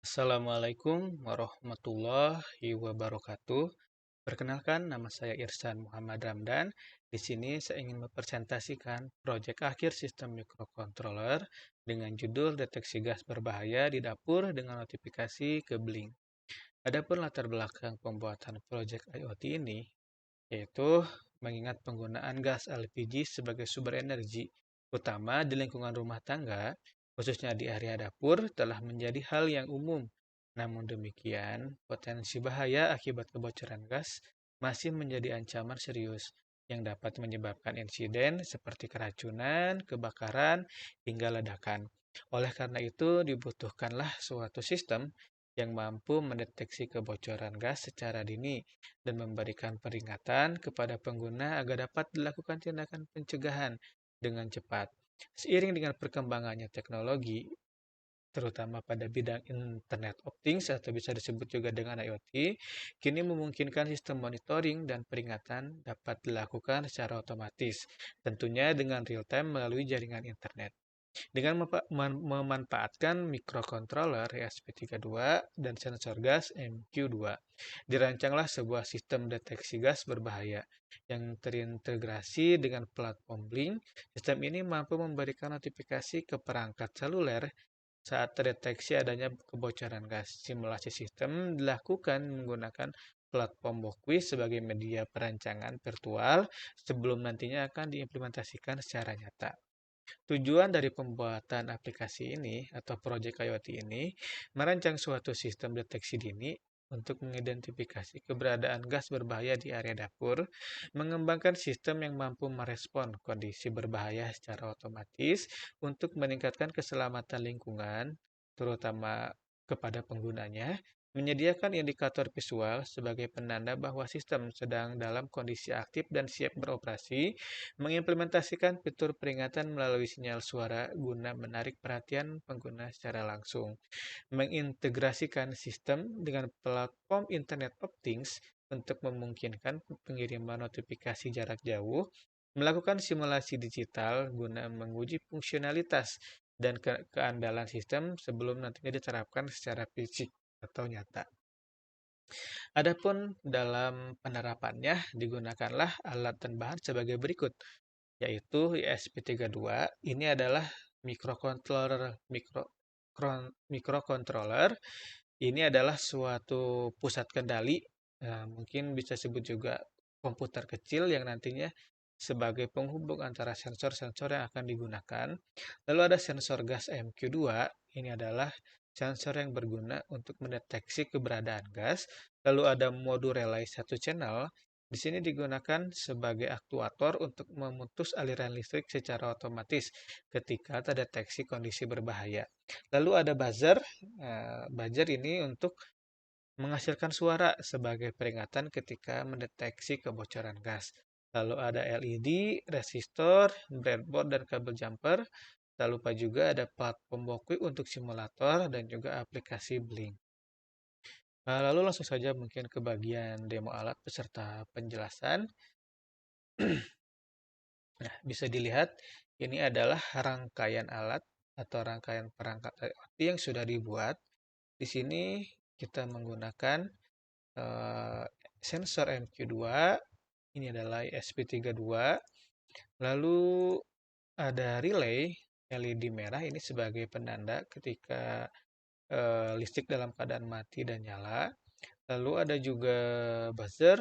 Assalamualaikum warahmatullahi wabarakatuh. Perkenalkan, nama saya Irsan Muhammad Ramdan. Di sini saya ingin mempresentasikan proyek akhir sistem microcontroller dengan judul deteksi gas berbahaya di dapur dengan notifikasi ke Blink. Adapun latar belakang pembuatan proyek IoT ini, yaitu mengingat penggunaan gas LPG sebagai sumber energi, utama di lingkungan rumah tangga, khususnya di area dapur, telah menjadi hal yang umum. Namun demikian, potensi bahaya akibat kebocoran gas masih menjadi ancaman serius yang dapat menyebabkan insiden seperti keracunan, kebakaran, hingga ledakan. Oleh karena itu, dibutuhkanlah suatu sistem yang mampu mendeteksi kebocoran gas secara dini dan memberikan peringatan kepada pengguna agar dapat dilakukan tindakan pencegahan dengan cepat. Seiring dengan perkembangannya teknologi, terutama pada bidang Internet of Things atau bisa disebut juga dengan IoT, kini memungkinkan sistem monitoring dan peringatan dapat dilakukan secara otomatis, tentunya dengan real time melalui jaringan internet. Dengan memanfaatkan mikrokontroler ESP32 dan sensor gas MQ2, dirancanglah sebuah sistem deteksi gas berbahaya yang terintegrasi dengan platform Blink. Sistem ini mampu memberikan notifikasi ke perangkat seluler saat terdeteksi adanya kebocoran gas. Simulasi sistem dilakukan menggunakan platform Bokwi sebagai media perancangan virtual sebelum nantinya akan diimplementasikan secara nyata. Tujuan dari pembuatan aplikasi ini atau proyek IoT ini merancang suatu sistem deteksi dini untuk mengidentifikasi keberadaan gas berbahaya di area dapur, mengembangkan sistem yang mampu merespon kondisi berbahaya secara otomatis untuk meningkatkan keselamatan lingkungan, terutama kepada penggunanya, menyediakan indikator visual sebagai penanda bahwa sistem sedang dalam kondisi aktif dan siap beroperasi, mengimplementasikan fitur peringatan melalui sinyal suara guna menarik perhatian pengguna secara langsung, mengintegrasikan sistem dengan platform Internet of Things untuk memungkinkan pengiriman notifikasi jarak jauh, melakukan simulasi digital guna menguji fungsionalitas dan keandalan sistem sebelum nantinya diterapkan secara fisik atau nyata. Adapun dalam penerapannya digunakanlah alat dan bahan sebagai berikut, yaitu ESP32. Ini adalah mikrocontroller mikrocontroller. Ini adalah suatu pusat kendali, mungkin bisa sebut juga komputer kecil yang nantinya sebagai penghubung antara sensor-sensor yang akan digunakan. Lalu ada sensor gas MQ2, ini adalah sensor yang berguna untuk mendeteksi keberadaan gas. Lalu ada modul relay satu channel, di sini digunakan sebagai aktuator untuk memutus aliran listrik secara otomatis ketika terdeteksi kondisi berbahaya. Lalu ada buzzer. Buzzer ini untuk menghasilkan suara sebagai peringatan ketika mendeteksi kebocoran gas. Lalu ada LED, resistor, breadboard, dan kabel jumper. Tak lupa juga ada platform Bokwi untuk simulator dan juga aplikasi Blink. Lalu langsung saja mungkin ke bagian demo alat beserta penjelasan. Nah, bisa dilihat ini adalah rangkaian alat atau rangkaian perangkat IoT yang sudah dibuat. Di sini kita menggunakan eh, sensor MQ2, ini adalah ESP32, lalu ada relay LED merah ini sebagai penanda ketika listrik dalam keadaan mati dan nyala. Lalu ada juga buzzer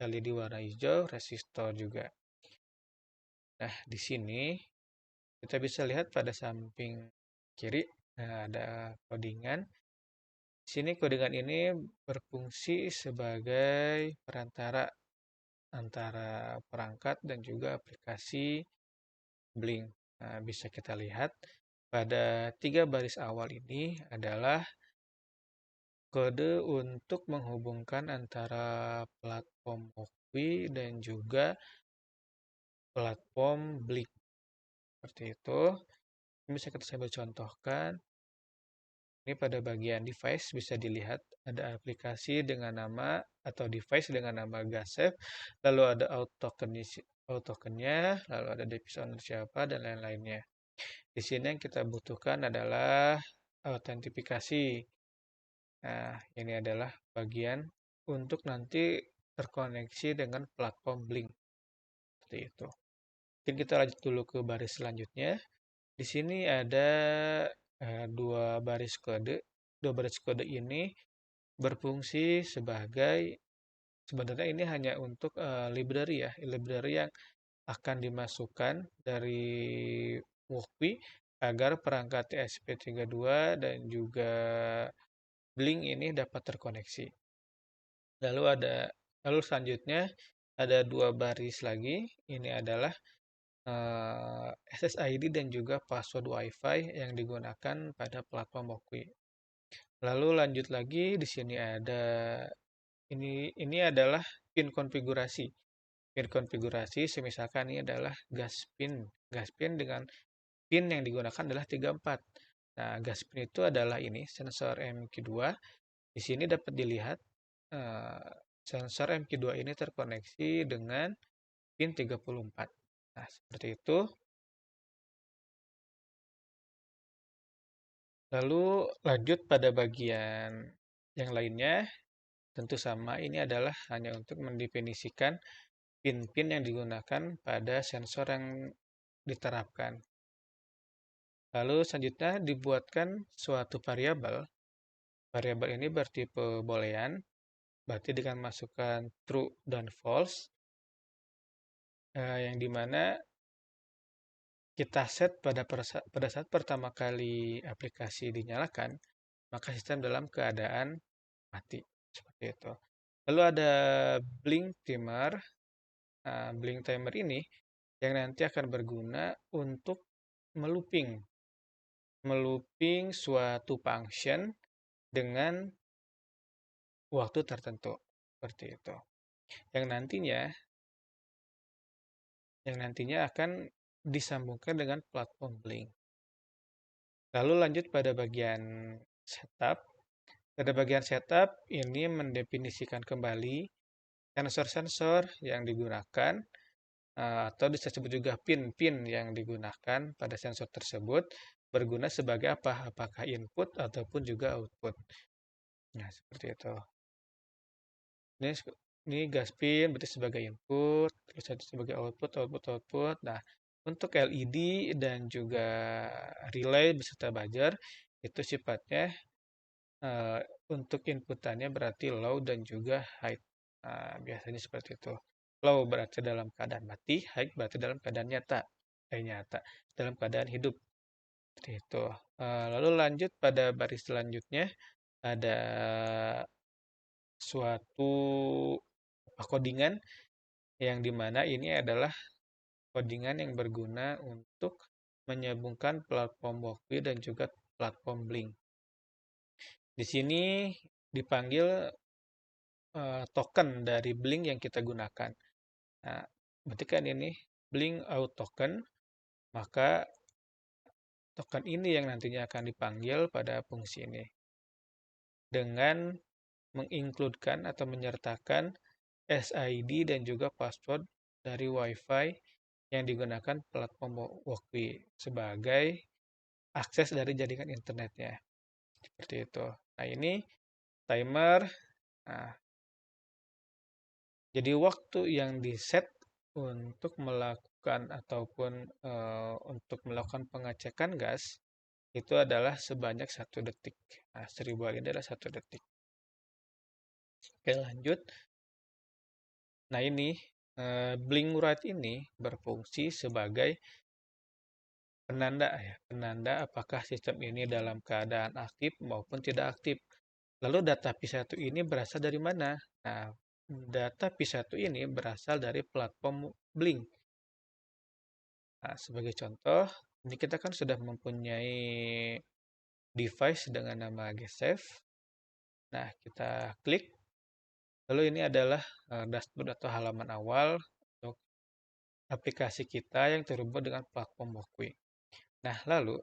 LED warna hijau, resistor juga. Nah, di sini kita bisa lihat pada samping kiri ada codingan. Di sini codingan ini berfungsi sebagai perantara antara perangkat dan juga aplikasi Blink. Nah, bisa kita lihat pada tiga baris awal ini adalah kode untuk menghubungkan antara platform Okwi dan juga platform Blink. Seperti itu. Ini bisa kita sambil contohkan. Ini pada bagian device bisa dilihat ada aplikasi dengan nama atau device dengan nama Gasef, lalu ada auto-tokennya, lalu ada device owner siapa dan lain-lainnya. Di sini yang kita butuhkan adalah autentifikasi. Nah, ini adalah bagian untuk nanti terkoneksi dengan platform Blink. Seperti itu. Mungkin kita lanjut dulu ke baris selanjutnya. Di sini ada dua baris kode. Dua baris kode ini berfungsi sebagai sebenarnya ini hanya untuk library ya, library yang akan dimasukkan dari Wokwi agar perangkat ESP32 dan juga Blink ini dapat terkoneksi. Lalu selanjutnya ada dua baris lagi. Ini adalah SSID dan juga password WiFi yang digunakan pada platform Wokwi. Lalu lanjut lagi di sini ada ini adalah pin konfigurasi. Pin konfigurasi semisalkan ini adalah gas pin. Gas pin dengan pin yang digunakan adalah 34. Nah, gas pin itu adalah ini sensor MQ2. Di sini dapat dilihat eh, sensor MQ2 ini terkoneksi dengan pin 34. Nah, seperti itu. Lalu lanjut pada bagian yang lainnya, tentu sama ini adalah hanya untuk mendefinisikan pin-pin yang digunakan pada sensor yang diterapkan. Lalu selanjutnya dibuatkan suatu variabel. Variabel ini bertipe boolean, berarti dengan masukkan true dan false, yang dimana kita set pada saat pertama kali aplikasi dinyalakan, maka sistem dalam keadaan mati. Seperti itu. Lalu ada blink timer. Nah, blink timer ini yang nanti akan berguna untuk melooping suatu function dengan waktu tertentu. Seperti itu. Yang nantinya akan disambungkan dengan platform Blink. Lalu lanjut pada bagian setup. Pada bagian setup ini mendefinisikan kembali sensor-sensor yang digunakan atau disebut juga pin-pin yang digunakan pada sensor tersebut berguna sebagai apa? Apakah input ataupun juga output. Nah, seperti itu. Ini, ini gas pin berarti sebagai input, terus satu sebagai output. Nah, untuk LED dan juga relay beserta buzzer itu sifatnya uh, untuk inputannya berarti low dan juga high. Nah, biasanya seperti itu. Low berarti dalam keadaan mati, high berarti dalam keadaan nyata. Nyata, dalam keadaan hidup. Seperti itu. Lalu lanjut pada baris selanjutnya ada suatu codingan yang dimana ini adalah codingan yang berguna untuk menyambungkan platform Wokwi dan juga platform Blink. Di sini dipanggil token dari Blink yang kita gunakan. Nah, berarti kan ini Blink out token, maka token ini yang nantinya akan dipanggil pada fungsi ini dengan mengincludekan atau menyertakan SID dan juga password dari WiFi yang digunakan platform Wokwi sebagai akses dari jaringan internetnya. Seperti itu. Nah, ini timer. Nah, jadi waktu yang di-set untuk melakukan ataupun untuk melakukan pengecekan gas itu adalah sebanyak 1 detik. Nah, 1000 kali ini adalah 1 detik. Oke, lanjut. Nah, ini blink write ini berfungsi sebagai penanda apakah sistem ini dalam keadaan aktif maupun tidak aktif. Lalu data P1 ini berasal dari mana? Nah, data P1 ini berasal dari platform Blink. Nah, sebagai contoh, ini kita kan sudah mempunyai device dengan nama GSafe. Nah, kita klik. Lalu ini adalah dashboard atau halaman awal untuk aplikasi kita yang terhubung dengan platform Wokwi. Nah, lalu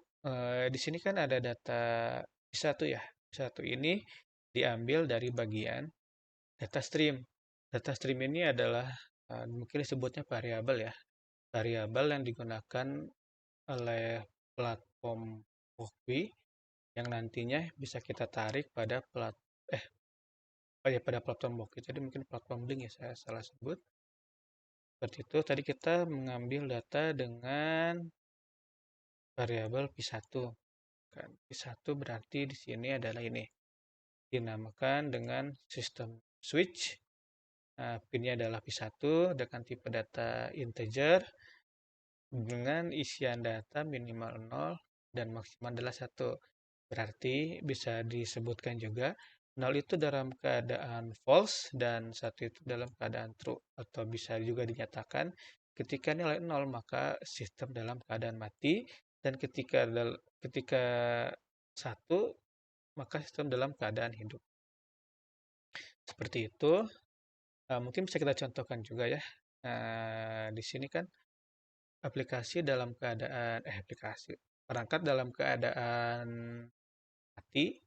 di sini kan ada data P1 ya. P1 ini diambil dari bagian data stream. Data stream ini adalah mungkin disebutnya variabel ya. Variabel yang digunakan oleh platform Wokwi yang nantinya bisa kita tarik pada pada platform Bokit. Jadi mungkin platform Blink ya saya salah sebut. Seperti itu. Tadi kita mengambil data dengan variabel P1. Kan P1 berarti di sini adalah ini. Dinamakan dengan sistem switch. Nah, pinnya adalah P1 dengan tipe data integer dengan isian data minimal 0 dan maksimal adalah 1. Berarti bisa disebutkan juga 0 itu dalam keadaan false dan 1 itu dalam keadaan true. Atau bisa juga dinyatakan ketika nilai 0 maka sistem dalam keadaan mati dan ketika 1 maka sistem dalam keadaan hidup. Seperti itu. Mungkin bisa kita contohkan juga ya. Di sini kan aplikasi perangkat dalam keadaan mati.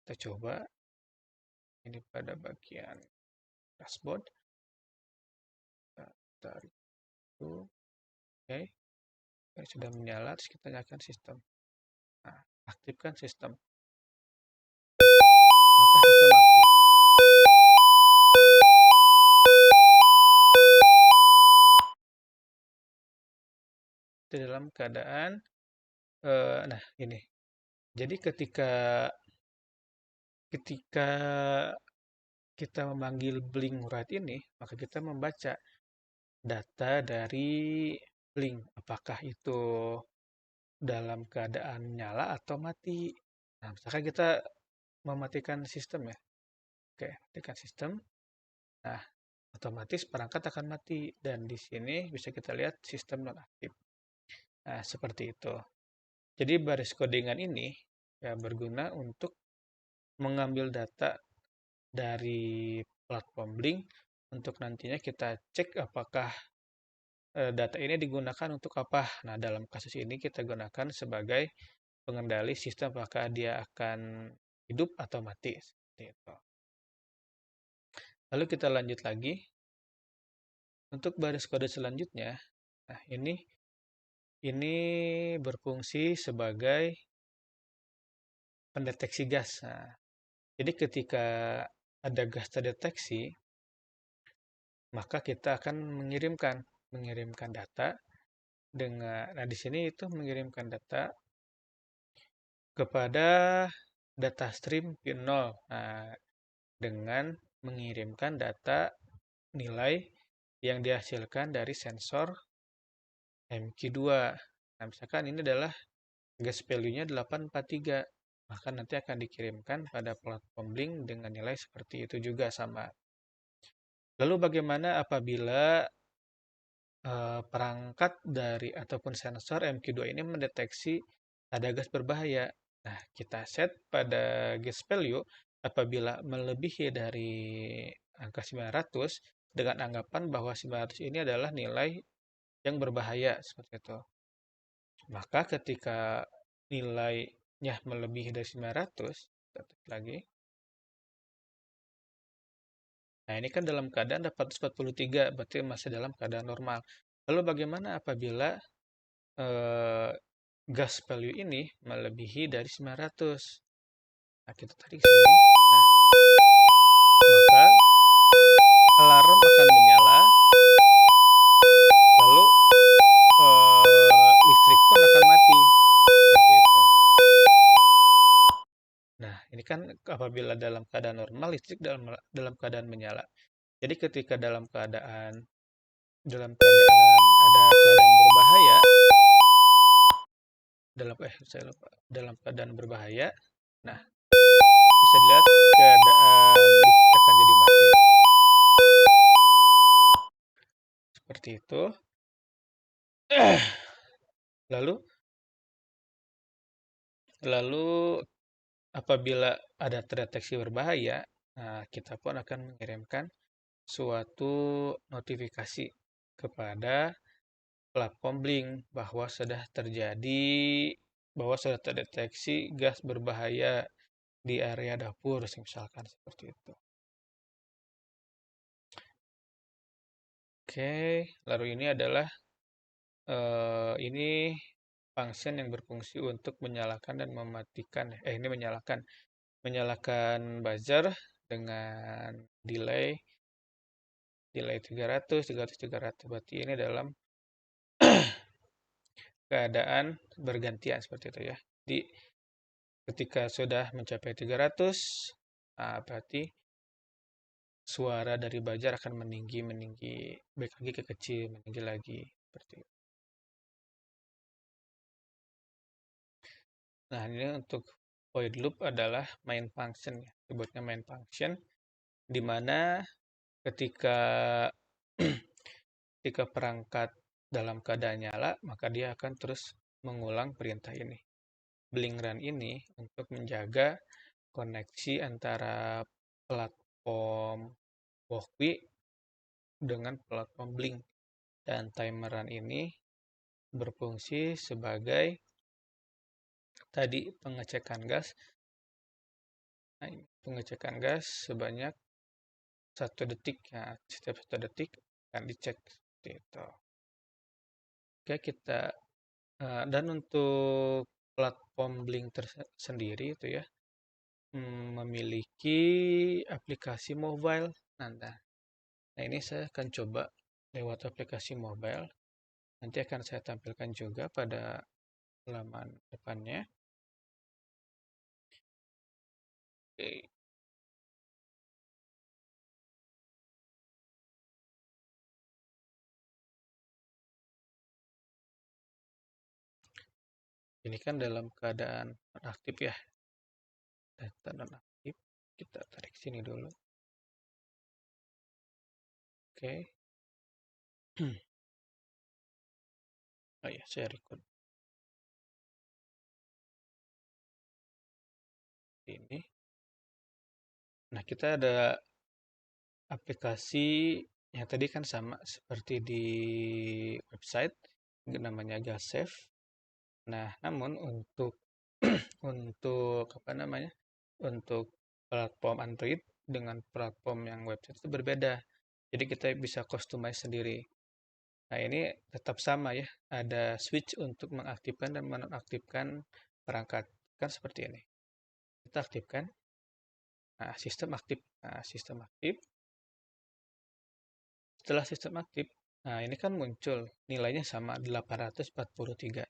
Kita coba ini pada bagian dashboard. Kita tarik itu. Oke. Sudah menyala, terus kita nyalakan sistem. Nah, aktifkan sistem. Maka sistem aktif. Itu dalam keadaan nah ini. Jadi ketika kita memanggil blink write ini, maka kita membaca data dari blink. Apakah itu dalam keadaan nyala atau mati. Nah, misalkan kita mematikan sistem ya. Oke, matikan sistem. Nah, otomatis perangkat akan mati dan di sini bisa kita lihat sistem nonaktif. Nah, seperti itu. Jadi baris codingan ini ya berguna untuk mengambil data dari platform Blink untuk nantinya kita cek apakah data ini digunakan untuk apa. Nah, dalam kasus ini kita gunakan sebagai pengendali sistem apakah dia akan hidup atau mati. Seperti itu. Lalu kita lanjut lagi. Untuk baris kode selanjutnya, nah ini berfungsi sebagai pendeteksi gas. Nah, jadi ketika ada gas terdeteksi, maka kita akan mengirimkan data dengan, nah di sini itu mengirimkan data kepada data stream P0. Nah, dengan mengirimkan data nilai yang dihasilkan dari sensor MQ2. Nah, misalkan ini adalah gas value-nya 843, maka nanti akan dikirimkan pada platform Blink dengan nilai seperti itu juga sama. Lalu bagaimana apabila perangkat dari ataupun sensor MQ2 ini mendeteksi ada gas berbahaya? Nah, kita set pada gas value apabila melebihi dari angka 900 dengan anggapan bahwa 900 ini adalah nilai yang berbahaya seperti itu. Maka ketika nilainya melebihi dari 900, kita ketik lagi. Nah, ini kan dalam keadaan 443, berarti masih dalam keadaan normal. Lalu bagaimana apabila gas value ini melebihi dari 900? Nah, kita tarik sini. Nah, maka alarm akan menyala. Lalu listrik pun akan mati. Seperti itu. Nah, ini kan apabila dalam keadaan normal, listrik dalam keadaan menyala. Jadi ketika dalam keadaan ada keadaan berbahaya, dalam keadaan berbahaya, nah bisa dilihat keadaan listrik akan jadi mati. Seperti itu. Lalu apabila ada terdeteksi berbahaya, nah, kita pun akan mengirimkan suatu notifikasi kepada platform Blink bahwa sudah terdeteksi gas berbahaya di area dapur, misalkan seperti itu. Oke, lalu ini adalah ini function yang berfungsi untuk menyalakan dan mematikan. Ini menyalakan menyalakan buzzer dengan delay 300, 300, 300. Berarti ini dalam keadaan bergantian seperti itu ya. Jadi ketika sudah mencapai 300, berarti suara dari buzzer akan meninggi, baik lagi ke kecil, meninggi lagi seperti itu. Nah, ini untuk void loop adalah main function ya. Sebutnya main function di mana ketika ketika perangkat dalam keadaan nyala, maka dia akan terus mengulang perintah ini. Blink run ini untuk menjaga koneksi antara platform Walkbee dengan platform Blink. Dan timer run ini berfungsi sebagai tadi pengecekan gas. Nah, pengecekan gas sebanyak 1 detik ya, setiap 1 detik akan dicek seperti itu. Oke, kita dan untuk platform Blink tersendiri itu ya memiliki aplikasi mobile. Nah, ini saya akan coba lewat aplikasi mobile. Nanti akan saya tampilkan juga pada halaman depannya. Oke. Ini kan dalam keadaan aktif ya. Data nonaktif. Kita tarik sini dulu. Oke. Oh ya, saya record ini. Nah, kita ada aplikasi yang tadi kan sama seperti di website, namanya GasSafe. Nah, namun untuk untuk apa namanya? Untuk platform Android dengan platform yang website itu berbeda. Jadi kita bisa customize sendiri. Nah, ini tetap sama ya. Ada switch untuk mengaktifkan dan menonaktifkan perangkat. Kan seperti ini. Kita aktifkan. Nah, sistem aktif. Nah, sistem aktif. Setelah sistem aktif, nah ini kan muncul nilainya sama 843.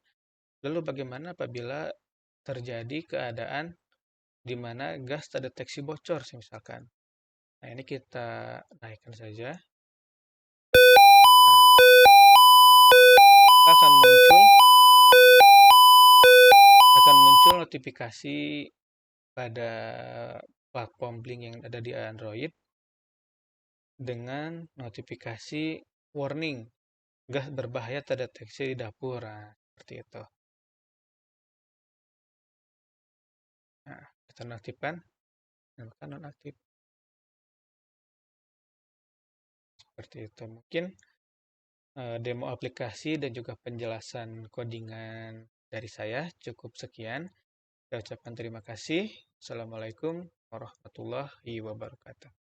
Lalu bagaimana apabila terjadi keadaan di mana gas terdeteksi bocor misalkan. Nah, ini kita naikkan saja. Nah, akan muncul notifikasi pada platform Blink yang ada di Android dengan notifikasi warning gas berbahaya terdeteksi di dapur. Nah, seperti itu. Nah, kita nonaktifkan, dan nonaktif. Seperti itu. Mungkin demo aplikasi dan juga penjelasan codingan dari saya cukup sekian. Saya ucapkan terima kasih. Assalamualaikum warahmatullahi wabarakatuh.